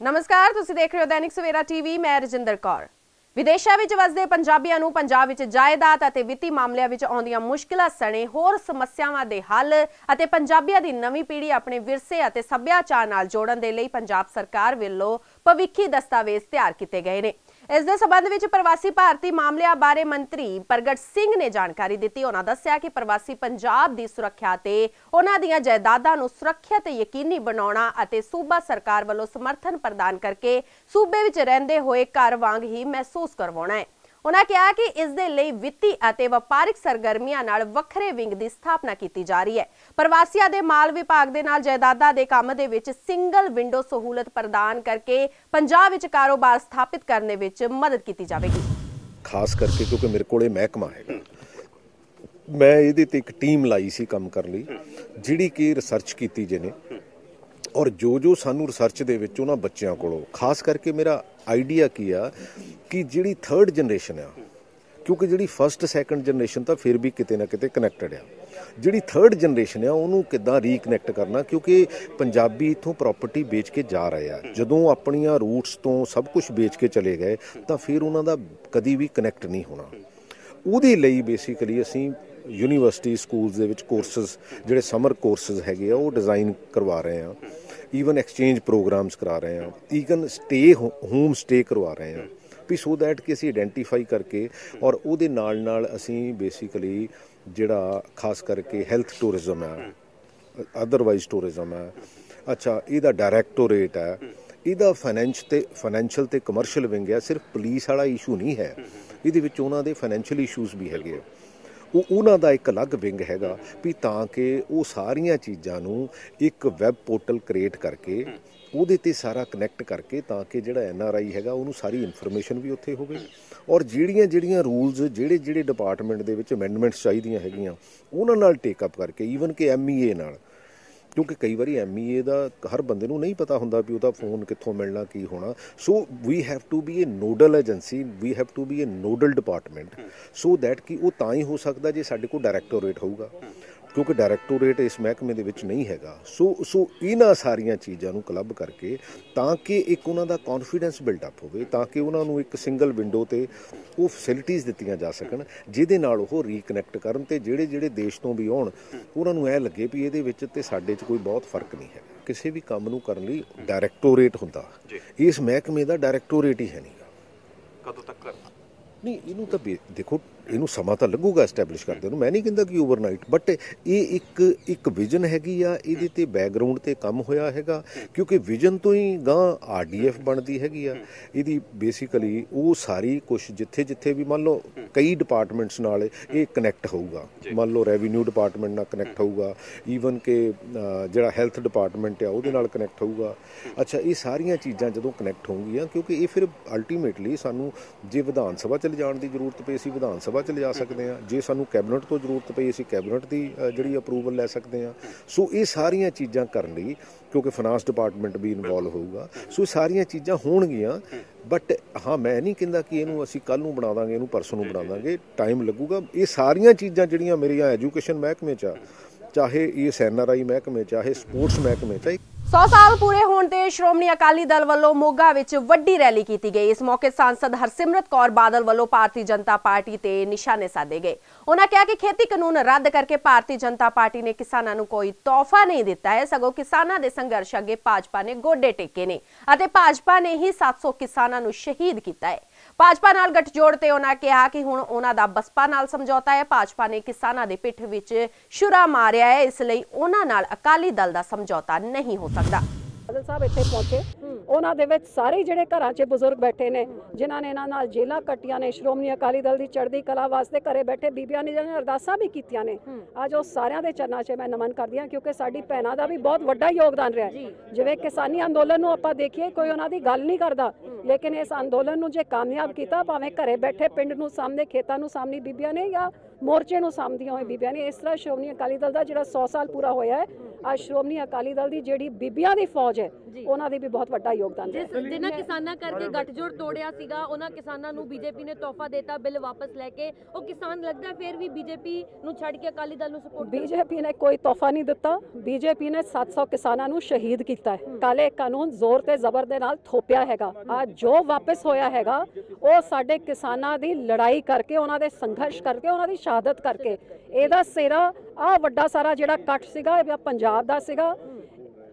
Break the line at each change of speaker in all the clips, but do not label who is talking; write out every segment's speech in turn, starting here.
नमस्कार, तुसीं देख रहे हो दैनिक सवेरा टीवी। मैं रजिंदर कौर। विदेशों में वसदे पंजाबियों नूं पंजाब विच जायदाद अते वित्ती मामलों में आउंदियां मुश्किलां सने होर समस्यावां दे हल अते पंजाबियों दी नवीं पीढ़ी अपने विरसे अते सभ्याचार नाल जोड़न दे लई पंजाब सरकार वल्लों भविखी दस्तावेज तैयार किए गए ने। इस दे संबंध विच प्रवासी भारती मामलों बारे मंत्री प्रगट सिंह ने जानकारी दी। उन्होंने दस्सिया कि प्रवासी पंजाब दी सुरक्षा ते उन्हां दीयां जायदादां नूं सुरक्षित यकीनी बनाउणा अते सूबा सरकार वल्लों समर्थन प्रदान करके सूबे विच रहिंदे होए घर वांग ही महसूस करवाउणा है। उन्होंने कहा कि इस दे लई वित्ती अते वपारिक सरगर्मियां नाल वखरे विंग दी स्थापना की जा रही है। प्रवासियों दे माल विभाग दे नाल जायदादां दे काम दे विच सिंगल विंडो सहूलत प्रदान करके पंजाब विच कारोबार स्थापित करने विच मदद की जाएगी।
खास करके क्योंकि मेरे को महकमा है, मैं ये एक टीम लाई सी काम करने जिहड़ी कि रिसर्च की जिने और जो सानू रिसर्च दे विच उन्हां बच्चों को खास करके मेरा आइडिया की आ कि जिहड़ी थर्ड जनरेशन आ, क्योंकि जिहड़ी फस्ट सैकंड जनरेशन तो फिर भी किते ना किते कनैक्टेड आ, जिहड़ी थर्ड जनरेशन आ उन्होंने किद्दां रीकनैक्ट करना, क्योंकि पंजाबी इत्थों प्रॉपर्टी बेच के जा रहे हैं। जदों अपनियां रूट्स तो सब कुछ बेच के चले गए तो फिर उन्हां दा कदी भी कनैक्ट नहीं होना। उहदे लई बेसिकली असीं यूनीवर्सिटी स्कूल्स दे विच कोर्सेस जिहड़े समर कोर्सेस हैगे आ वो डिज़ाइन करवा रहे हैं, ईवन एक्सचेंज प्रोग्राम्स करा रहे हैं, ईवन स्टे होम स्टे करवा रहे हैं भी सो दैट कि असीं आइडेंटिफाई करके और उहदे नाल असीं बेसिकली जिहड़ा खास करके हैल्थ टूरिज्म है, अदरवाइज टूरिज्म है, अच्छा इहदा डायरैक्टोरेट है, इहदा फाइनैंशियल ते कमर्शियल विंग है। सिर्फ पुलिस वाला इशू नहीं है, इहदे विच उहनां दे फाइनैंशियल इशूज़ भी हैगे। उन्हां दा एक अलग विंग हैगा भी तां कि वो सारियां चीज़ां नूं एक वैब पोर्टल क्रिएट करके ਉਹਦੇ ਤੇ सारा कनैक्ट करके ताकि जिहड़ा NRI हैगा उन्होंने सारी इन्फॉर्मेशन भी उत्थे होवे और ਜਿਹੜੀਆਂ रूल्स ਜਿਹੜੇ डिपार्टमेंट ਦੇ ਵਿੱਚ अमेंडमेंट्स ਚਾਹੀਦੀਆਂ ਹੈਗੀਆਂ ਉਹਨਾਂ ਨਾਲ टेकअप करके ईवन कि MEA ਨਾਲ, क्योंकि कई बार MEA ਦਾ हर बंदे ਨੂੰ नहीं पता ਹੁੰਦਾ भी ਉਹਦਾ फोन कित्थों मिलना की होना। So we have to be a nodal agency, we have to be a nodal department so that कि वो तां ही हो सकता जे साडे कोल डायरैक्टोरेट होਊਗਾ, क्योंकि डायरैक्टोरेट इस महकमे दे विच नहीं हैगा। सो इन्हां सारियां चीज़ां नूं क्लब करके ताकि एक उन्हां दा कॉन्फिडेंस बिल्डअप होवे, ताकि उन्हां नूं एक सिंगल विंडो ते वो फैसिलिटीज़ दित्तियां जा सकन जिहदे नाल ओह रीकनैक्ट करन ते ਜਿਹੜੇ देश तो भी आउण उन्हां नूं ऐ लगे भी इहदे विच ते साडे च कोई बहुत फर्क नहीं है। किसी भी काम नूं करन लई डायरैक्टोरेट हुंदा, इस महकमे दा डायरैक्टोरेट ही है नहीं। कदों तक करना नहीं इनू तो देखो इनू समा तो लगूगा एस्टैबलिश करते मैं नहीं कहता कि ओवरनाइट, बट ये एक विजन हैगी आ, इहदे ते बैकग्राउंड ते काम होया हैगा, क्योंकि विजन तो ही गां RDF बनती हैगी आ। इहदी बेसिकली वो सारी कुछ जिथे जिथे भी मान लो कई डिपार्टमेंट्स नाल ये कनैक्ट होऊगा, मान लो रेवन्यू डिपार्टमेंट नाल कनैक्ट होऊगा, ईवन के जिहड़ा हैल्थ डिपार्टमेंट आ उहदे नाल कनैक्ट होऊगा। अच्छा ये सारियां चीज़ां जदों कनैक्ट होंगियां, क्योंकि ये फिर अल्टीमेटली सानू जे विधान सभा च जाण की जरूरत पई असीं विधान सभा च लिजा सकते हैं, जे सानू कैबिनेट तो जरूरत पई असीं कैबिनेट की जिहड़ी अप्रूवल लै सकते हैं। सो ये सारियां चीज़ां करन लई क्योंकि फाइनांस डिपार्टमेंट भी इनवॉल्व होऊगा, सो सारियां चीज़ां होणगियां। बट हाँ मैं नहीं कहता कि इनू असीं कल नूं बना दांगे, इनू परसों नूं बना दांगे, टाइम लगूगा। ये सारियां चीज़ां जिहड़ियां मेरियां एजुकेशन महकमे च चाहे इस NRI महकमे चाहे स्पोर्ट्स महकमे चाहे
100 साल पूरे होने ते श्रोमणी अकाली दल वालों मोगा विच वड्डी रैली की गई। इस मौके सांसद हरसिमरत कौर बादल वालों भारतीय जनता पार्टी ते निशाने साधे गए। उन्होंने कहा कि खेती कानून रद्द करके भारतीय जनता पार्टी ने किसानों को कोई तोहफा नहीं दिता है, सगों किसानों के संघर्ष अगे भाजपा ने गोडे टेके ने अते भाजपा ने ही 700 किसानों को शहीद किया है। भाजपा नाल गठजोड़ ते उन्होंने कहा कि हुण उन्हां दा बसपा नाल समझौता है, भाजपा ने किसानों के पिठ विच छुरा मारिया है, इसलिए उन्हां नाल अकाली दल दा समझौता नहीं हो सकता।
बादल साहब इत्थे पहुंचे, उन्हां दे विच सारे जिहड़े घरां 'च बुजुर्ग बैठे ने जिन्हां ने इन्हां नाल जेलां कट्टियां ने, श्रोमणी अकाली दल दी चढ़दी कला वास्ते घरे बैठे बीबियां ने जिन्हां ने अरदासां भी कीतियां ने, अज उह सारियां दे चरनां 'च मैं नमन करदी हां, क्योंकि साडी भैणां दा भी बहुत वड्डा योगदान रहा है। जिवें किसानी अंदोलन नूं आपां देखीए कोई उन्हां दी गल नहीं करदा, लेकिन इस अंदोलन नूं जे कामयाब कीता भावें घरे बैठे पिंड नूं सामने खेतां नूं सामने बीबियां ने या मोर्चे नूं सामदियां होए बीबियां ने। इस तरह श्रोमणी अकाली दल दा जिहड़ा 100 साल पूरा होया है ਅੱਜ ਸ਼੍ਰੋਮਣੀ ਅਕਾਲੀ ਦਲ ਦੀ ਜਿਹੜੀ ਬੀਬੀਆਂ ਦੀ ਫੌਜ ਹੈ ਉਹਨਾਂ ਦੀ ਵੀ ਬਹੁਤ ਵੱਡਾ ਯੋਗਦਾਨ ਹੈ।
ਜਿਨ੍ਹਾਂ ਕਿਸਾਨਾਂ ਕਰਕੇ ਗੱਠਜੋੜ ਤੋੜਿਆ ਸੀਗਾ ਉਹਨਾਂ ਕਿਸਾਨਾਂ ਨੂੰ ਬੀਜੇਪੀ ਨੇ ਤੋਹਫਾ ਦਿੱਤਾ ਬਿੱਲ ਵਾਪਸ ਲੈ ਕੇ, ਉਹ ਕਿਸਾਨ ਲੱਗਦਾ ਫਿਰ ਵੀ ਬੀਜੇਪੀ ਨੂੰ ਛੱਡ ਕੇ ਅਕਾਲੀ ਦਲ ਨੂੰ ਸਪੋਰਟ
ਬੀਜੇਪੀ ਨੇ ਕੋਈ ਤੋਹਫਾ ਨਹੀਂ ਦਿੱਤਾ। ਬੀਜੇਪੀ ਨੇ 700 ਕਿਸਾਨਾਂ ਨੂੰ ਸ਼ਹੀਦ ਕੀਤਾ ਹੈ। ਕਾਲੇ ਕਾਨੂੰਨ ਜ਼ੋਰ ਤੇ ਜ਼ਬਰ ਦੇ ਨਾਲ ਥੋਪਿਆ ਹੈਗਾ। ਅੱਜ ਜੋ ਵਾਪਸ ਹੋਇਆ ਹੈਗਾ ਉਹ ਸਾਡੇ ਕਿਸਾਨਾਂ ਦੀ ਲੜਾਈ ਕਰਕੇ, ਉਹਨਾਂ ਦੇ ਸੰਘਰਸ਼ ਕਰਕੇ, ਉਹਨਾਂ ਦੀ ਸ਼ਹਾਦਤ ਕਰਕੇ। ਇਹਦਾ ਸਿਰਾ ਆ ਵੱਡਾ ਸਾਰਾ ਜਿਹੜਾ ਕੱਟ ਸੀਗਾ ਇਹ ਪੰਜਾਬ ਦਾ ਸੀਗਾ,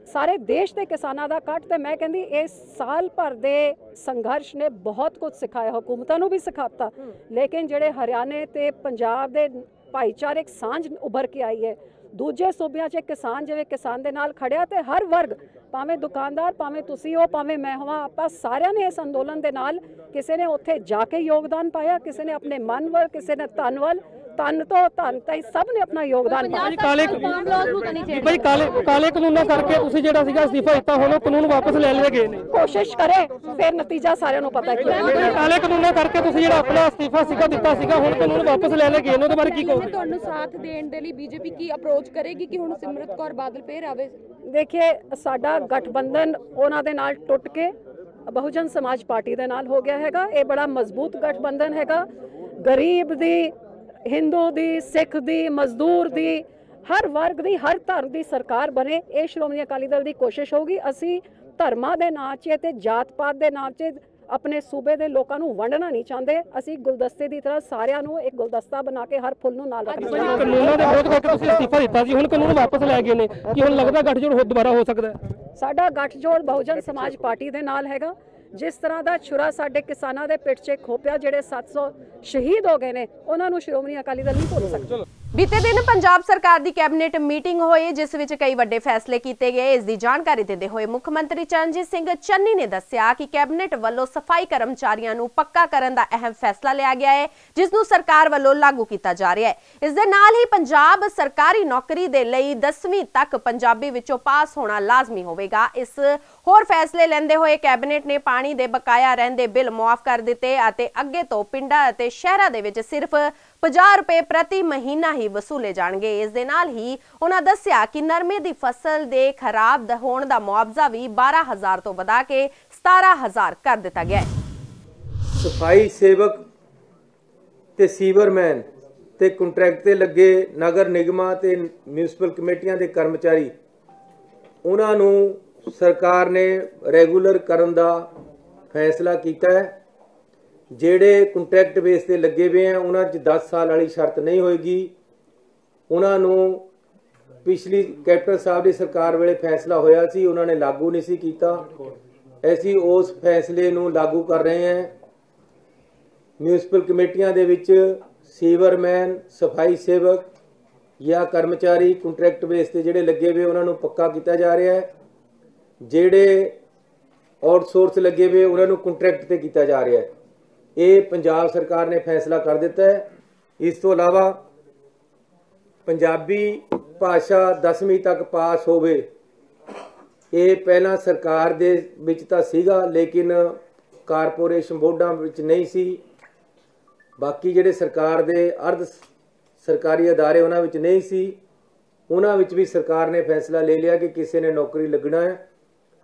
ਸਾਰੇ ਦੇਸ਼ ਦੇ ਕਿਸਾਨਾਂ ਦਾ ਕੱਟ। ਤੇ ਮੈਂ ਕਹਿੰਦੀ ਇਸ ਸਾਲ ਭਰ ਦੇ ਸੰਘਰਸ਼ ਨੇ ਬਹੁਤ ਕੁਝ ਸਿਖਾਇਆ, ਹਕੂਮਤਾਂ ਨੂੰ ਵੀ ਸਿਖਾਤਾ। ਲੇਕਿਨ ਜਿਹੜੇ ਹਰਿਆਣੇ ਤੇ ਪੰਜਾਬ ਦੇ ਭਾਈਚਾਰਕ ਸਾਂਝ ਉੱਭਰ ਕੇ ਆਈ ਹੈ, ਦੂਜੇ ਸੂਬਿਆਂ 'ਚ ਕਿਸਾਨ ਜਿਵੇਂ ਕਿਸਾਨ ਦੇ ਨਾਲ ਖੜਿਆ, ਤੇ ਹਰ ਵਰਗ, ਭਾਵੇਂ ਦੁਕਾਨਦਾਰ, ਭਾਵੇਂ ਤੁਸੀਂ ਹੋ, ਭਾਵੇਂ ਮੈਂ ਹੋਵਾਂ, ਆਪਾਂ ਸਾਰਿਆਂ ਨੇ ਇਸ ਅੰਦੋਲਨ ਦੇ ਨਾਲ, ਕਿਸੇ ਨੇ ਉੱਥੇ ਜਾ ਕੇ ਯੋਗਦਾਨ ਪਾਇਆ, ਕਿਸੇ ਨੇ ਆਪਣੇ ਮਨ ਵੱਲ, ਕਿਸੇ ਨੇ ਤਨ ਵੱਲ, ਤਨ ਤੋਂ ਧਨ ਤਾਈਂ ਸਭ ਨੇ ਆਪਣਾ ਯੋਗਦਾਨ ਪਾਇਆ।
ਕਾਲੇ
ਕਾਨੂੰਨਾਂ ਕਰਕੇ ਤੁਸੀਂ ਜਿਹੜਾ ਸੀਗਾ ਅਸਤੀਫਾ ਦਿੱਤਾ, ਹੁਣ ਉਹ ਕਾਨੂੰਨ ਵਾਪਸ ਲੈ ਲਏ ਗਏ ਨੇ।
ਕੋਸ਼ਿਸ਼ ਕਰੇ ਫਿਰ ਨਤੀਜਾ ਸਾਰਿਆਂ ਨੂੰ ਪਤਾ ਹੈ।
ਕਾਲੇ ਕਾਨੂੰਨਾਂ ਕਰਕੇ ਤੁਸੀਂ ਜਿਹੜਾ ਆਪਣਾ ਅਸਤੀਫਾ ਸੀਗਾ ਦਿੱਤਾ ਸੀਗਾ, ਹੁਣ ਕਾਨੂੰਨ ਵਾਪਸ ਲੈ ਲਏ ਗਏ ਨੇ, ਉਹਦੇ ਬਾਰੇ ਕੀ ਕਹੋਗੇ?
ਤੁਹਾਨੂੰ ਸਾਥ ਦੇਣ ਦੇ ਲਈ ਬੀਜੇਪੀ ਕੀ ਅਪਰੋਚ ਕਰੇਗੀ ਕਿ ਹੁਣ ਸਿਮਰਤ ਕੌਰ ਬਾਦਲ ਫੇਰ ਆਵੇ?
ਦੇਖिए ਸਾਡਾ ਗਠਬੰਧਨ ਉਹਨਾਂ ਦੇ ਨਾਲ ਟੁੱਟ ਕੇ ਬਹੁਜਨ ਸਮਾਜ ਪਾਰਟੀ ਦੇ ਨਾਲ ਹੋ ਗਿਆ ਹੈਗਾ। ਇਹ ਬੜਾ ਮਜ਼ਬੂਤ ਗਠਬੰਧਨ ਹੈਗਾ। ਗਰੀਬ ਦੀ, ਹਿੰਦੂ ਦੀ, ਸਿੱਖ ਦੀ, ਮਜ਼ਦੂਰ ਦੀ, ਹਰ ਵਰਗ ਦੀ, ਹਰ ਧਰਮ ਦੀ ਸਰਕਾਰ ਬਣੇ, ਇਹ ਸ਼੍ਰੋਮਣੀ ਅਕਾਲੀ ਦਲ ਦੀ ਕੋਸ਼ਿਸ਼ ਹੋਊਗੀ। ਅਸੀਂ ਧਰਮਾਂ ਦੇ ਨਾਂ 'ਚ ਤੇ ਜਾਤ ਪਾਤ ਦੇ ਨਾਂ 'ਚ ਆਪਣੇ ਸੂਬੇ ਦੇ ਲੋਕਾਂ ਨੂੰ ਵੰਡਣਾ ਨਹੀਂ ਚਾਹੁੰਦੇ। ਅਸੀਂ ਗੁਲਦਸਤੇ ਦੀ ਤਰ੍ਹਾਂ ਸਾਰਿਆਂ ਨੂੰ ਇੱਕ ਗੁਲਦਸਤਾ ਬਣਾ ਕੇ ਹਰ ਫੁੱਲ ਨੂੰ ਨਾਲ ਰੱਖਣਾ।
ਕਾਨੂੰਨਾਂ ਦੇ ਵਿਰੋਧ ਕਰਕੇ ਤੁਸੀਂ ਅਸਤੀਫਾ ਦਿੱਤਾ ਸੀ, ਹੁਣ ਕਾਨੂੰਨ ਵਾਪਸ ਲੈ ਗਏ ਨੇ, ਕਿ ਹੁਣ ਲੱਗਦਾ ਗੱਠਜੋੜ ਹੋਰ ਦੁਬਾਰਾ ਹੋ ਸਕਦਾ ਹੈ?
ਸਾਡਾ ਗੱਠਜੋੜ ਬਹੁਜਨ ਸਮਾਜ ਪਾਰਟੀ ਦੇ ਨਾਲ ਹੈਗਾ। ਜਿਸ ਤਰ੍ਹਾਂ ਦਾ ਛੁਰਾ ਸਾਡੇ ਕਿਸਾਨਾਂ ਦੇ ਪਿੱਠ 'ਚ ਖੋਪਿਆ, ਜਿਹੜੇ 700 ਸ਼ਹੀਦ ਹੋ ਗਏ ਨੇ, ਉਹਨਾਂ ਨੂੰ ਸ਼੍ਰੋਮਣੀ ਅਕਾਲੀ ਦਲ ਨਹੀਂ ਭੁੱਲ ਸਕਦਾ।
ਬੀਤੇ ਦਿਨ ਪੰਜਾਬ ਸਰਕਾਰ ਦੀ ਕੈਬਨਿਟ ਮੀਟਿੰਗ ਹੋਈ, ਜਿਸ ਵਿੱਚ ਕਈ ਵੱਡੇ ਫੈਸਲੇ ਕੀਤੇ ਗਏ। ਇਸ ਦੀ ਜਾਣਕਾਰੀ ਦਿੰਦੇ ਹੋਏ ਮੁੱਖ ਮੰਤਰੀ ਚਰਨਜੀਤ ਸਿੰਘ ਚੰਨੀ ਨੇ ਦੱਸਿਆ ਕਿ ਕੈਬਨਿਟ ਵੱਲੋਂ ਸਫਾਈ ਕਰਮਚਾਰੀਆਂ ਨੂੰ ਪੱਕਾ ਕਰਨ ਦਾ ਅਹਿਮ ਫੈਸਲਾ ਲਿਆ ਗਿਆ ਹੈ, ਜਿਸ ਨੂੰ ਸਰਕਾਰ ਵੱਲੋਂ ਲਾਗੂ ਕੀਤਾ ਜਾ ਰਿਹਾ ਹੈ। ਇਸ ਦੇ ਨਾਲ ਹੀ ਪੰਜਾਬ ਸਰਕਾਰੀ ਨੌਕਰੀ ਦੇ ਲਈ 10ਵੀਂ ਤੱਕ ਪੰਜਾਬੀ ਵਿੱਚੋਂ ਪਾਸ ਹੋਣਾ ਲਾਜ਼ਮੀ ਹੋਵੇਗਾ। ਇਸ ਹੋਰ ਫੈਸਲੇ ਲੈਂਦੇ ਹੋਏ ਕੈਬਨਿਟ ਨੇ ਪਾਣੀ ਦੇ ਬਕਾਇਆ ਰਹਿੰਦੇ ਬਿੱਲ ਮੁਆਫ ਕਰ ਦਿੱਤੇ ਅਤੇ ਅੱਗੇ ਤੋਂ ਪਿੰਡਾਂ ਅਤੇ ਸ਼ਹਿਰਾਂ ਦੇ ਵਿੱਚ ਸਿਰਫ 50 ਰੁਪਏ ਪ੍ਰਤੀ ਮਹੀਨਾ ਹੀ ਵਸੂਲੇ ਜਾਣਗੇ। ਇਸ ਦੇ ਨਾਲ ਹੀ ਉਹਨਾਂ ਦੱਸਿਆ ਕਿ ਨਰਮੇ ਦੀ ਫਸਲ ਦੇ ਖਰਾਬ ਹੋਣ ਦਾ ਮੁਆਵਜ਼ਾ ਵੀ 12,000 ਤੋਂ ਵਧਾ ਕੇ 17,000 ਕਰ ਦਿੱਤਾ ਗਿਆ ਹੈ।
ਸਫਾਈ ਸੇਵਕ ਤੇ ਸੀਵਰਮੈਨ ਤੇ ਕੰਟਰੈਕਟ ਤੇ ਲੱਗੇ ਨਗਰ ਨਿਗਮਾਂ ਤੇ ਮਿਊਨਿਸਪਲ ਕਮੇਟੀਆਂ ਦੇ ਕਰਮਚਾਰੀ, ਉਹਨਾਂ ਨੂੰ ਸਰਕਾਰ ਨੇ ਰੈਗੂਲਰ ਕਰਨ ਦਾ ਫੈਸਲਾ ਕੀਤਾ ਹੈ। ਜਿਹੜੇ ਕੰਟਰੈਕਟ ਬੇਸ ਤੇ ਲੱਗੇ ਹੋਏ ਆ ਉਹਨਾਂ 'ਚ 10 ਸਾਲ ਵਾਲੀ ਸ਼ਰਤ ਨਹੀਂ ਹੋਏਗੀ। ਉਹਨਾਂ ਨੂੰ ਪਿਛਲੀ ਕੈਪਟਨ ਸਾਹਿਬ ਦੀ ਸਰਕਾਰ ਵੇਲੇ ਫੈਸਲਾ ਹੋਇਆ ਸੀ, ਉਹਨਾਂ ਨੇ ਲਾਗੂ ਨਹੀਂ ਸੀ ਕੀਤਾ। ਅਸੀਂ ਉਸ ਫੈਸਲੇ ਨੂੰ ਲਾਗੂ ਕਰ ਰਹੇ ਹਾਂ। ਮਿਊਨਿਸਪਲ ਕਮੇਟੀਆਂ ਦੇ ਵਿੱਚ ਸੀਵਰਮੈਨ, ਸਫਾਈ ਸੇਵਕ ਜਾਂ ਕਰਮਚਾਰੀ ਕੰਟਰੈਕਟ ਬੇਸ ਤੇ ਜਿਹੜੇ ਲੱਗੇ ਹੋਏ ਉਹਨਾਂ ਨੂੰ ਪੱਕਾ ਕੀਤਾ ਜਾ ਰਿਹਾ ਹੈ। ਜਿਹੜੇ ਆਊਟਸੋਰਸ ਲੱਗੇ ਹੋਏ ਉਹਨਾਂ ਨੂੰ ਕੰਟਰੈਕਟ ਤੇ ਕੀਤਾ ਜਾ ਰਿਹਾ ਹੈ। ਇਹ ਪੰਜਾਬ ਸਰਕਾਰ ਨੇ ਫੈਸਲਾ ਕਰ ਦਿੱਤਾ ਹੈ। ਇਸ ਤੋਂ ਇਲਾਵਾ ਪੰਜਾਬੀ ਭਾਸ਼ਾ 10ਵੀਂ ਤੱਕ ਪਾਸ ਹੋਵੇ, ਇਹ ਪਹਿਲਾਂ ਸਰਕਾਰ ਦੇ ਵਿੱਚ ਤਾਂ ਸੀਗਾ, ਲੇਕਿਨ ਕਾਰਪੋਰੇਸ਼ਨ ਬੋਰਡਾਂ ਵਿੱਚ ਨਹੀਂ ਸੀ। ਬਾਕੀ ਜਿਹੜੇ ਸਰਕਾਰ ਦੇ ਅਰਧ ਸਰਕਾਰੀ ਅਦਾਰੇ ਉਹਨਾਂ ਵਿੱਚ ਨਹੀਂ ਸੀ। ਉਹਨਾਂ ਵਿੱਚ ਵੀ ਸਰਕਾਰ ਨੇ ਫੈਸਲਾ ਲੈ ਲਿਆ ਕਿ ਕਿਸੇ ਨੇ ਨੌਕਰੀ ਲੱਗਣਾ ਹੈ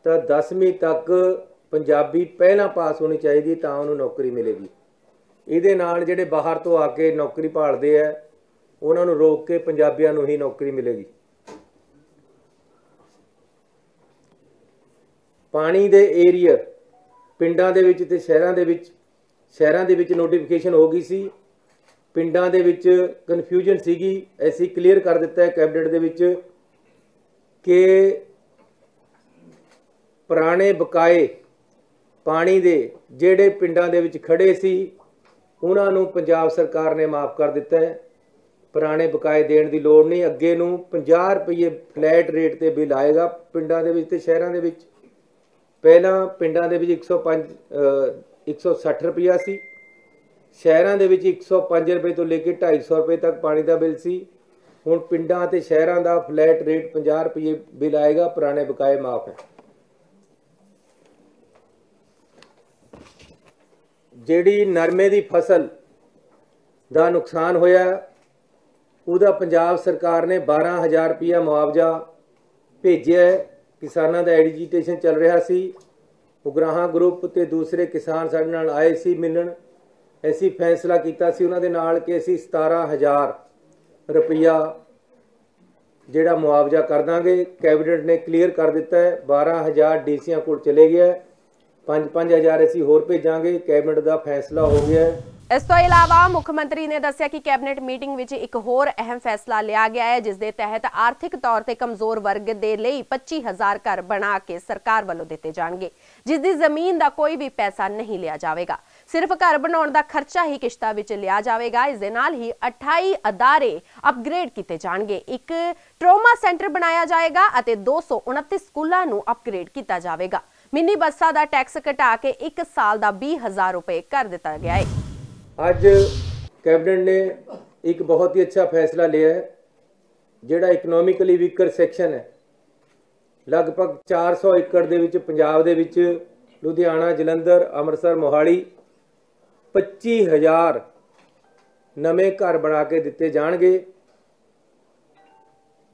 ਤਾਂ 10ਵੀਂ ਤੱਕ ਪੰਜਾਬੀ ਪਹਿਲਾਂ ਪਾਸ ਹੋਣੀ ਚਾਹੀਦੀ, ਤਾਂ ਉਹਨੂੰ ਨੌਕਰੀ ਮਿਲੇਗੀ। ਇਹਦੇ ਨਾਲ ਜਿਹੜੇ ਬਾਹਰ ਤੋਂ ਆ ਕੇ ਨੌਕਰੀ ਭਾਲਦੇ ਆ ਉਹਨਾਂ ਨੂੰ ਰੋਕ ਕੇ ਪੰਜਾਬੀਆਂ ਨੂੰ ਹੀ ਨੌਕਰੀ ਮਿਲੇਗੀ। ਪਾਣੀ ਦੇ ਏਰੀਆ ਪਿੰਡਾਂ ਦੇ ਵਿੱਚ ਤੇ ਸ਼ਹਿਰਾਂ ਦੇ ਵਿੱਚ ਨੋਟੀਫਿਕੇਸ਼ਨ ਹੋ ਗਈ ਸੀ। ਪਿੰਡਾਂ ਦੇ ਵਿੱਚ ਕਨਫਿਊਜ਼ਨ ਸੀਗੀ, ਅਸੀਂ ਕਲੀਅਰ ਕਰ ਦਿੱਤਾ ਹੈ ਕੈਬਨਿਟ ਦੇ ਵਿੱਚ ਕਿ ਪੁਰਾਣੇ ਬਕਾਏ ਪਾਣੀ ਦੇ ਜਿਹੜੇ ਪਿੰਡਾਂ ਦੇ ਵਿੱਚ ਖੜੇ ਸੀ ਉਹਨਾਂ ਨੂੰ ਪੰਜਾਬ ਸਰਕਾਰ ਨੇ ਮਾਫ ਕਰ ਦਿੱਤਾ ਹੈ। ਪੁਰਾਣੇ ਬਕਾਏ ਦੇਣ ਦੀ ਲੋੜ ਨਹੀਂ। ਅੱਗੇ ਨੂੰ 50 ਰੁਪਏ ਫਲੈਟ ਰੇਟ ਤੇ ਬਿੱਲ ਆਏਗਾ ਪਿੰਡਾਂ ਦੇ ਵਿੱਚ ਤੇ ਸ਼ਹਿਰਾਂ ਦੇ ਵਿੱਚ। ਪਹਿਲਾਂ ਪਿੰਡਾਂ ਦੇ ਵਿੱਚ 160 ਰੁਪਇਆ ਸੀ, ਸ਼ਹਿਰਾਂ ਦੇ ਵਿੱਚ 105 ਰੁਪਏ ਤੋਂ ਲੈ ਕੇ 250 ਰੁਪਏ ਤੱਕ ਪਾਣੀ ਦਾ ਬਿੱਲ ਸੀ। ਹੁਣ ਪਿੰਡਾਂ ਤੇ ਸ਼ਹਿਰਾਂ ਦਾ ਫਲੈਟ ਰੇਟ 50 ਰੁਪਏ ਬਿੱਲ ਆਏਗਾ, ਪੁਰਾਣੇ ਬਕਾਏ ਮਾਫ ਹੈ। ਜਿਹੜੀ ਨਰਮੇ ਦੀ ਫਸਲ ਦਾ ਨੁਕਸਾਨ ਹੋਇਆ ਉਹਦਾ ਪੰਜਾਬ ਸਰਕਾਰ ਨੇ 12,000 ਰੁਪਇਆ ਮੁਆਵਜ਼ਾ ਭੇਜਿਆ। ਕਿਸਾਨਾਂ ਦਾ ਐਜੀਟੇਸ਼ਨ ਚੱਲ ਰਿਹਾ ਸੀ। ਉਗਰਾਹਾਂ ਗਰੁੱਪ ਤੇ ਦੂਸਰੇ ਕਿਸਾਨ ਸਾਡੇ ਨਾਲ ਆਏ ਸੀ ਮਿਲਣ। ਅਸੀਂ ਫੈਸਲਾ ਕੀਤਾ ਸੀ ਉਹਨਾਂ ਦੇ ਨਾਲ ਕਿ ਅਸੀਂ 17,000 ਰੁਪਈਆ ਜਿਹੜਾ ਮੁਆਵਜ਼ਾ ਕਰ ਦਾਂਗੇ। ਕੈਬਨਿਟ ਨੇ ਕਲੀਅਰ ਕਰ ਦਿੱਤਾ ਹੈ। 12,000 ਡੀਸੀਆਂ ਕੋਲ ਚਲੇ ਗਿਆ। 5-5 ਅਸੀਂ ਹੋਰ ਭੇਜਾਂਗੇ। ਕੈਬਨਿਟ ਦਾ ਫੈਸਲਾ ਹੋ ਗਿਆ ਹੈ।
ਇਸ ਤੋਂ ਇਲਾਵਾ ਮੁੱਖ ਮੰਤਰੀ ਨੇ ਦੱਸਿਆ ਕਿ ਕੈਬਨਿਟ ਮੀਟਿੰਗ ਵਿੱਚ ਇੱਕ ਹੋਰ ਅਹਿਮ ਫੈਸਲਾ ਲਿਆ ਗਿਆ ਹੈ, ਜਿਸ ਦੇ ਤਹਿਤ ਆਰਥਿਕ ਤੌਰ ਤੇ ਕਮਜ਼ੋਰ ਵਰਗ ਦੇ ਲਈ 25,000 ਘਰ ਬਣਾ ਕੇ ਸਰਕਾਰ ਵੱਲੋਂ ਦਿੱਤੇ ਜਾਣਗੇ, ਜਿਸ ਦੀ ਜ਼ਮੀਨ ਦਾ ਕੋਈ ਵੀ ਪੈਸਾ ਨਹੀਂ ਲਿਆ ਜਾਵੇਗਾ। ਸਿਰਫ ਘਰ ਬਣਾਉਣ ਦਾ ਖਰਚਾ ਹੀ ਕਿਸ਼ਤਾਂ ਵਿੱਚ ਲਿਆ ਜਾਵੇਗਾ। ਇਸ ਦੇ ਨਾਲ ਹੀ 28 ਅਦਾਰੇ ਅਪਗ੍ਰੇਡ ਕੀਤੇ ਜਾਣਗੇ। ਇੱਕ ਟਰੋਮਾ ਸੈਂਟਰ ਬਣਾਇਆ ਜਾਏਗਾ ਅਤੇ 229 ਸਕੂਲਾਂ ਨੂੰ ਅਪਗ੍ਰੇਡ ਕੀਤਾ ਜਾਵੇਗਾ। ਮਿੰਨੀ ਬੱਸਾਂ ਦਾ ਟੈਕਸ ਘਟਾ ਕੇ 1 ਸਾਲ ਦਾ 20,000 ਰੁਪਏ ਕਰ ਦਿੱਤਾ ਗਿਆ ਹੈ।
ਅੱਜ ਕੈਬਨਿਟ ਨੇ ਇੱਕ ਬਹੁਤ ਹੀ ਅੱਛਾ ਫੈਸਲਾ ਲਿਆ ਹੈ। ਜਿਹੜਾ ਇਕਨੋਮਿਕਲੀ ਵੀਕਰ ਸੈਕਸ਼ਨ ਹੈ, ਲਗਭਗ 400 ਏਕੜ ਦੇ ਵਿੱਚ ਪੰਜਾਬ ਦੇ ਵਿੱਚ ਲੁਧਿਆਣਾ, ਜਲੰਧਰ, ਅੰਮ੍ਰਿਤਸਰ, ਮੋਹਾਲੀ 25,000 ਨਵੇਂ ਘਰ ਬਣਾ ਕੇ ਦਿੱਤੇ ਜਾਣਗੇ।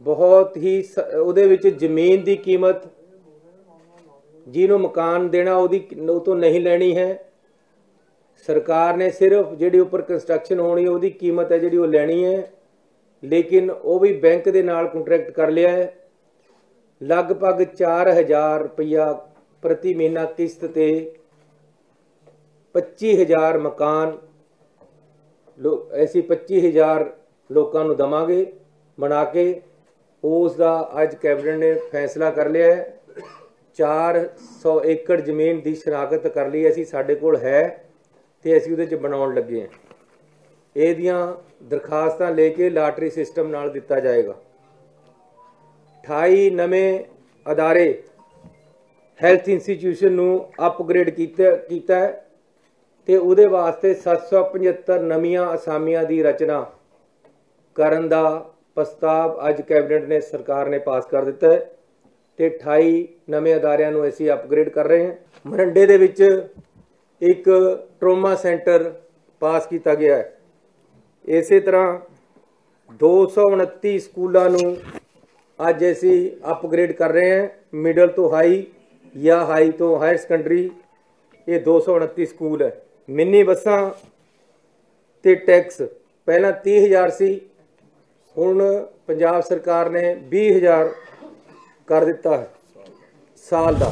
ਬਹੁਤ ਹੀ ਉਹਦੇ ਵਿੱਚ ਜ਼ਮੀਨ ਦੀ ਕੀਮਤ ਜਿਹਨੂੰ ਮਕਾਨ ਦੇਣਾ ਉਹ ਤੋਂ ਨਹੀਂ ਲੈਣੀ ਹੈ। ਸਰਕਾਰ ਨੇ ਸਿਰਫ ਜਿਹੜੀ ਉੱਪਰ ਕੰਸਟਰਕਸ਼ਨ ਹੋਣੀ ਉਹਦੀ ਕੀਮਤ ਹੈ ਜਿਹੜੀ ਉਹ ਲੈਣੀ ਹੈ, ਲੇਕਿਨ ਉਹ ਵੀ ਬੈਂਕ ਦੇ ਨਾਲ ਕੰਟਰੈਕਟ ਕਰ ਲਿਆ ਹੈ। ਲਗਭਗ 4,000 ਰੁਪਈਆ ਪ੍ਰਤੀ ਮਹੀਨਾ ਕਿਸ਼ਤ ਤੇ 25,000 ਮਕਾਨ ਅਸੀਂ 25,000 ਲੋਕਾਂ ਨੂੰ ਦਵਾਂਗੇ ਬਣਾ ਕੇ। ਉਸ ਦਾ ਅੱਜ ਕੈਬਨਿਟ ਨੇ ਫੈਸਲਾ ਕਰ ਲਿਆ ਹੈ। 400 ਏਕੜ ਜ਼ਮੀਨ ਦੀ ਸ਼ਨਾਖਤ ਕਰ ਲਈ ਅਸੀਂ, ਸਾਡੇ ਕੋਲ ਹੈ ਤੇ ਅਸੀਂ ਉਹਦੇ 'ਚ ਬਣਾਉਣ ਲੱਗੇ ਹਾਂ। ਇਹਦੀਆਂ ਦਰਖਾਸਤਾਂ ਲੈ ਕੇ ਲਾਟਰੀ ਸਿਸਟਮ ਨਾਲ ਦਿੱਤਾ ਜਾਏਗਾ। 28 ਨਵੇਂ ਅਦਾਰੇ ਹੈਲਥ ਇੰਸਟੀਟਿਊਸ਼ਨ ਨੂੰ ਅਪਗ੍ਰੇਡ ਕੀਤਾ ਹੈ ਤੇ ਉਹਦੇ ਵਾਸਤੇ 775 ਨਵੀਆਂ ਅਸਾਮੀਆਂ ਦੀ ਰਚਨਾ ਕਰਨ ਦਾ ਪ੍ਰਸਤਾਵ ਅੱਜ ਕੈਬਨਿਟ ਨੇ ਸਰਕਾਰ ਨੇ ਪਾਸ ਕਰ ਦਿੱਤਾ ਹੈ ਤੇ 28 ਨਵੇਂ ਅਦਾਰਿਆਂ ਨੂੰ ਅਸੀਂ ਅਪਗ੍ਰੇਡ ਕਰ ਰਹੇ ਹਾਂ। ਮਰੰਡੇ ਦੇ ਵਿੱਚ ਇੱਕ ਟਰੋਮਾ ਸੈਂਟਰ ਪਾਸ ਕੀਤਾ ਗਿਆ ਹੈ। ਇਸੇ ਤਰ੍ਹਾਂ 229 ਸਕੂਲਾਂ ਨੂੰ ਅੱਜ ਅਸੀਂ ਅਪਗ੍ਰੇਡ ਕਰ ਰਹੇ ਹਾਂ, ਮਿਡਲ ਤੋਂ ਹਾਈ ਜਾਂ ਹਾਈ ਤੋਂ ਹਾਇਰ ਸੈਕੰਡਰੀ। ਇਹ 229 ਸਕੂਲ ਹੈ। ਮਿੰਨੀ ਬੱਸਾਂ ਤੇ ਟੈਕਸ ਪਹਿਲਾਂ 30,000 ਸੀ, ਹੁਣ ਪੰਜਾਬ ਸਰਕਾਰ ਨੇ 20,000 ਕਰ ਦਿੱਤਾ ਹੈ ਸਾਲ ਦਾ।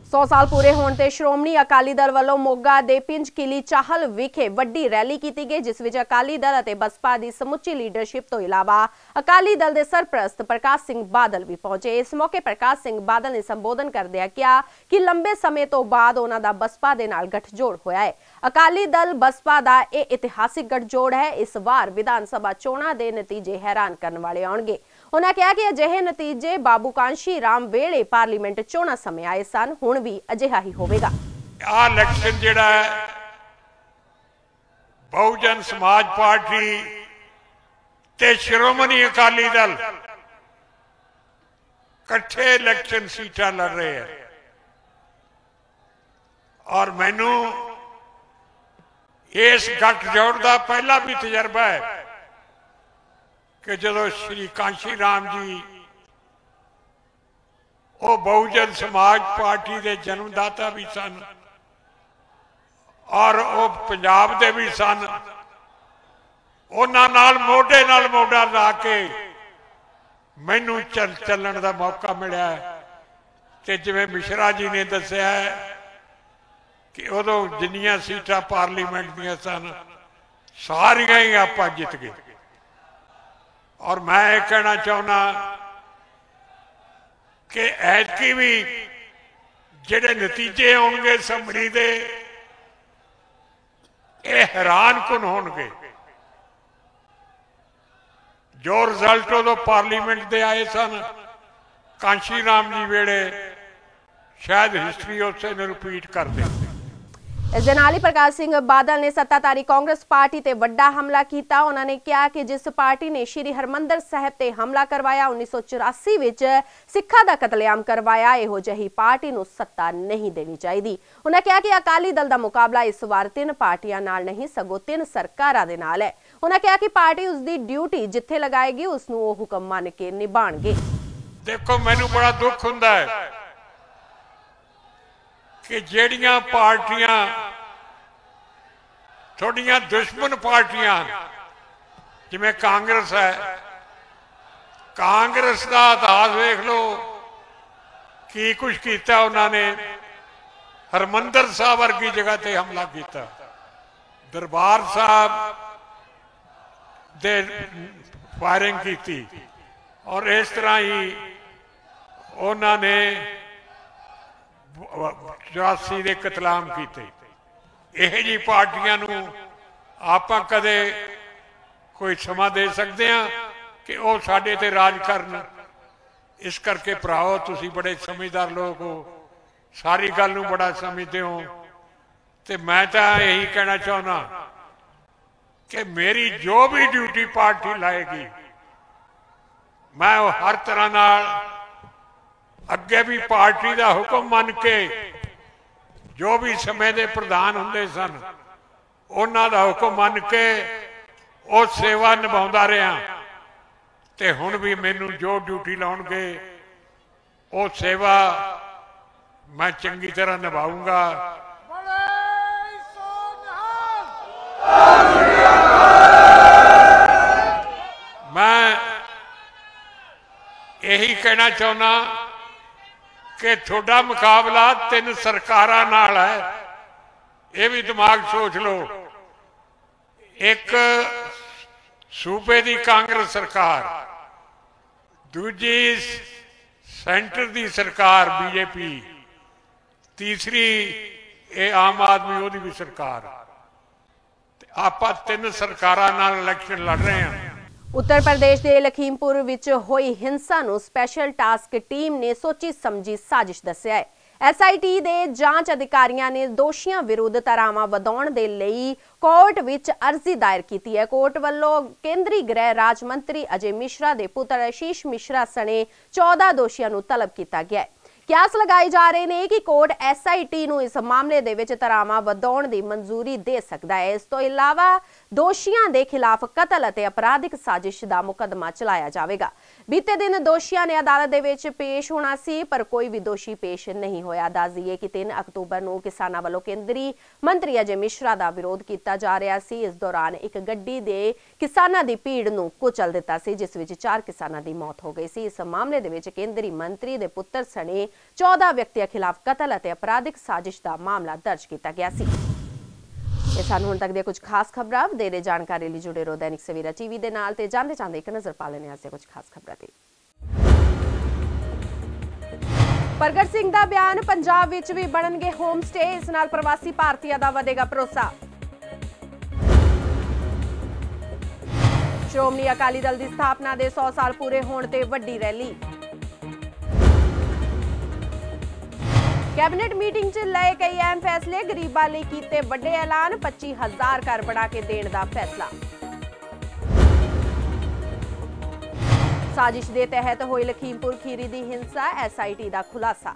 100 ਸਾਲ ਪੂਰੇ ਹੋਣ ਤੇ ਸ਼੍ਰੋਮਣੀ ਅਕਾਲੀ ਦਲ ਵੱਲੋਂ ਮੋਗਾ ਦੇ ਪਿੰਜ ਕਿਲੀ ਚਾਹਲ ਵਿਖੇ ਵੱਡੀ ਰੈਲੀ ਕੀਤੀ ਗਈ, ਜਿਸ ਵਿੱਚ ਅਕਾਲੀ ਦਲ ਅਤੇ ਬਸਪਾ ਦੀ ਸਮੁੱਚੀ ਲੀਡਰਸ਼ਿਪ ਤੋਂ ਇਲਾਵਾ ਅਕਾਲੀ ਦਲ ਦੇ ਸਰਪ੍ਰਸਤ ਪ੍ਰਕਾਸ਼ ਸਿੰਘ ਬਾਦਲ ਵੀ ਪਹੁੰਚੇ। ਇਸ ਮੌਕੇ ਪ੍ਰਕਾਸ਼ ਸਿੰਘ ਬਾਦਲ ਨੇ ਸੰਬੋਧਨ ਕਰਦਿਆਂ ਕਿਹਾ ਕਿ ਲੰਬੇ ਸਮੇਂ ਤੋਂ ਬਾਅਦ ਉਹਨਾਂ ਦਾ ਬਸਪਾ ਦੇ ਨਾਲ ਗੱਠਜੋੜ ਹੋਇਆ ਹੈ। ਅਕਾਲੀ ਦਲ ਬਸਪਾ ਦਾ ਇਹ ਇਤਿਹਾਸਿਕ ਗੱਠਜੋੜ ਹੈ। ਇਸ ਵਾਰ ਵਿਧਾਨ ਸਭਾ ਚੋਣਾਂ ਦੇ ਨਤੀਜੇ ਹੈਰਾਨ ਕਰਨ ਵਾਲੇ ਆਉਣਗੇ। ਉਹਨਾਂ ਕਿਹਾ ਕਿ ਅਜਿਹੇ ਨਤੀਜੇ ਬਾਬੂ ਕਾਂਸ਼ੀ ਰਾਮ ਵੇਲੇ ਪਾਰਲੀਮੈਂਟ ਚੋਣਾਂ ਸਮੇਂ ਆਏ ਸਨ, ਹੁਣ ਵੀ ਅਜਿਹਾ ਹੀ ਹੋਵੇਗਾ।
ਆ ਇਲੈਕਸ਼ਨ ਜਿਹੜਾ ਹੈ ਬਹੁਜਨ ਸਮਾਜ ਪਾਰਟੀ ਤੇ ਸ਼੍ਰੋਮਣੀ ਅਕਾਲੀ ਦਲ ਇਕੱਠੇ ਇਲੈਕਸ਼ਨ ਸੀਟਾਂ ਲੜ ਰਹੇ ਹੈ ਔਰ ਮੈਨੂੰ ਇਸ ਗੱਠਜੋੜ ਦਾ ਪਹਿਲਾ ਵੀ ਤਜਰਬਾ ਹੈ ਕਿ ਜਦੋਂ ਸ਼੍ਰੀ ਕਾਂਸ਼ੀ ਰਾਮ ਜੀ ਉਹ ਬਹੁਜਨ ਸਮਾਜ ਪਾਰਟੀ ਦੇ ਜਨਮਦਾਤਾ ਵੀ ਸਨ ਔਰ ਉਹ ਪੰਜਾਬ ਦੇ ਵੀ ਸਨ, ਉਹਨਾਂ ਨਾਲ ਮੋਢਾ ਲਾ ਕੇ ਮੈਨੂੰ ਚੱਲਣ ਦਾ ਮੌਕਾ ਮਿਲਿਆ। ਤੇ ਜਿਵੇਂ ਮਿਸ਼ਰਾ ਜੀ ਨੇ ਦੱਸਿਆ ਕਿ ਉਦੋਂ ਜਿੰਨੀਆਂ ਸੀਟਾਂ ਪਾਰਲੀਮੈਂਟ ਦੀਆਂ ਸਨ ਸਾਰੀਆਂ ਹੀ ਆਪਾਂ ਜਿੱਤ ਗਏ। ਔਰ ਮੈਂ ਇਹ ਕਹਿਣਾ ਚਾਹੁੰਦਾ ਕਿ ਐਤਕੀ ਵੀ ਜਿਹੜੇ ਨਤੀਜੇ ਆਉਣਗੇ ਅਸੈਂਬਲੀ ਦੇ ਇਹ ਹੈਰਾਨਕੁਨ ਹੋਣਗੇ। ਜੋ ਰਿਜ਼ਲਟ ਉਦੋਂ ਪਾਰਲੀਮੈਂਟ ਦੇ ਆਏ ਸਨ ਕਾਂਸ਼ੀ ਰਾਮ ਜੀ ਵੇਲੇ, ਸ਼ਾਇਦ ਹਿਸਟਰੀ ਉਸੇ ਨੂੰ ਰਿਪੀਟ ਕਰ ਦੇ।
ਇਸ ਦੇ ਨਾਲ ਹੀ ਪ੍ਰਕਾਸ਼ ਸਿੰਘ ਬਾਦਲ ਨੇ ਸੱਤਾਧਾਰੀ ਕਾਂਗਰਸ ਪਾਰਟੀ ਤੇ ਵੱਡਾ ਹਮਲਾ ਕੀਤਾ। ਉਹਨਾਂ ਨੇ ਕਿਹਾ ਕਿ ਜਿਸ ਪਾਰਟੀ ਨੇ ਸ਼੍ਰੀ ਹਰਮੰਦਰ ਸਾਹਿਬ ਤੇ ਹਮਲਾ ਕਰਵਾਇਆ, 1984 ਵਿੱਚ ਸਿੱਖਾਂ ਦਾ ਕਤਲੇਆਮ ਕਰਵਾਇਆ, ਇਹੋ ਜਿਹੀ ਪਾਰਟੀ ਨੂੰ ਸੱਤਾ ਨਹੀਂ ਦੇਣੀ ਚਾਹੀਦੀ। ਉਹਨਾਂ ਕਿਹਾ ਕਿ ਅਕਾਲੀ ਦਲ ਦਾ ਮੁਕਾਬਲਾ ਇਸ ਵਾਰ 3 ਪਾਰਟੀਆਂ ਨਾਲ ਨਹੀਂ ਸਗੋਂ 3 ਸਰਕਾਰਾਂ ਦੇ ਨਾਲ ਹੈ। ਉਹਨਾਂ ਕਿਹਾ ਕਿ ਪਾਰਟੀ ਉਸ ਦੀ ਡਿਊਟੀ ਜਿੱਥੇ ਲਗਾਏਗੀ ਉਸ ਨੂੰ ਉਹ ਹੁਕਮ ਮੰਨ ਕੇ ਨਿਭਾਣਗੇ।
देखो मैनू बड़ा दुख हुंदा है कि ਜਿਹੜੀਆਂ पार्टियां थोड़ियां दुश्मन पार्टियां जिवें कांग्रेस है, कांग्रेस का इतिहास देख लो की कुछ किया उन्होंने। हरमंदर साहब वर्गी जगह ते हमला किया, दरबार साहब दे फायरिंग की, और इस तरह ही उन्होंने 84 के कतलाम किए। यह जी पार्टियां नूं आपां कदे कोई समा दे सकते हैं कि वह साडे ते राज करन। इस करके भराओ तुसी बड़े समझदार लोग हो, सारी गल नूं बड़ा समझते हो, तो मैं तो यही कहना चाहना कि मेरी जो भी ड्यूटी पार्टी लाएगी मैं हर तरह नाल अगे भी पार्टी का हुक्म मन के जो भी समय के प्रधान होंदे सन उन्हां दा हुक्म मन के वो सेवा निभाउंदा रहा, ते हुण भी मैनू जो ड्यूटी लाउणगे वो सेवा मैं चंगी तरह निभाऊंगा। मैं यही कहना चाहना कि थोड़ा मुकाबला 3 सरकारां नाल है, ये भी दिमाग सोच लो। एक सूबे की कांग्रेस सरकार, दूजी सेंटर की सरकार बीजेपी, तीसरी ये आम आदमी ओदी भी सरकार। आपां 3 सरकारां नाल इलेक्शन लड़ रहे हैं।
उत्तर प्रदेश के लखीमपुर विच होई हिंसा नूं स्पैशल टास्क टीम ने सोची समझी साजिश दस्सिया है। SIT दे जांच अधिकारियों ने दोषियों विरुद्ध धारावां वधाउण दे लई कोर्ट विच अर्जी दायर की है। कोर्ट वल्लों केंद्रीय गृह राज मंत्री अजय मिश्रा दे पुत्र आशीष मिश्रा सने 14 दोषियों नूं तलब किया गया है। क्यास लगाए जा रहे हैं कि कोर्ट SIT नूं इस मामले दे विच धारावां वधाउण दी मंजूरी दे सकदा है। इस तो इलावा दोषियों के खिलाफ कतल अते अपराधिक साजिश का मुकदमा चलाया जाएगा। बीते दिन दोषियों ने अदालत दे विच पेश होना सी, पर कोई भी दोषी पेश नहीं होया। दस दईए कि 3 अक्तूबर नूं किसानां वल्लों केंद्रीय मंत्री अजय मिश्रा का विरोध किया जा रहा सी। इस दौरान एक गड्डी दे किसानां दी भीड़ नूं कुचल दिता सी, जिस विच 4 किसानां दी मौत हो गई सी। इस मामले दे विच केंद्रीय मंत्री दे पुत्र सने 14 व्यक्तियों खिलाफ कतल अते अपराधिक साजिश का मामला दर्ज किया गया सी। ये सानू हुण तक दे कुछ खास खबरां। वधेरे जानकारी लई जुड़े रहो दैनिक सवेरा टीवी दे नाल ते जांदे जांदे एक नज़र पा लैणे आसे कुछ खास खबरां ते। प्रगट सिंह दा बयान, पंजाब विच भी बनणगे होम स्टे, इस नाल प्रवासी भारतीयां दा वधेगा भरोसा। श्रोमणी अकाली दल दी स्थापना दे 100 साल पूरे होण ते वड्डी रैली। कैबिनेट मीटिंग च लए कई अहम फैसले, गरीबां लई कीते वड्डे ऐलान, 25,000 घर बना के देण दा फैसला। साजिश दे तहत होई लखीमपुर खीरी दी हिंसा, SIT दा खुलासा।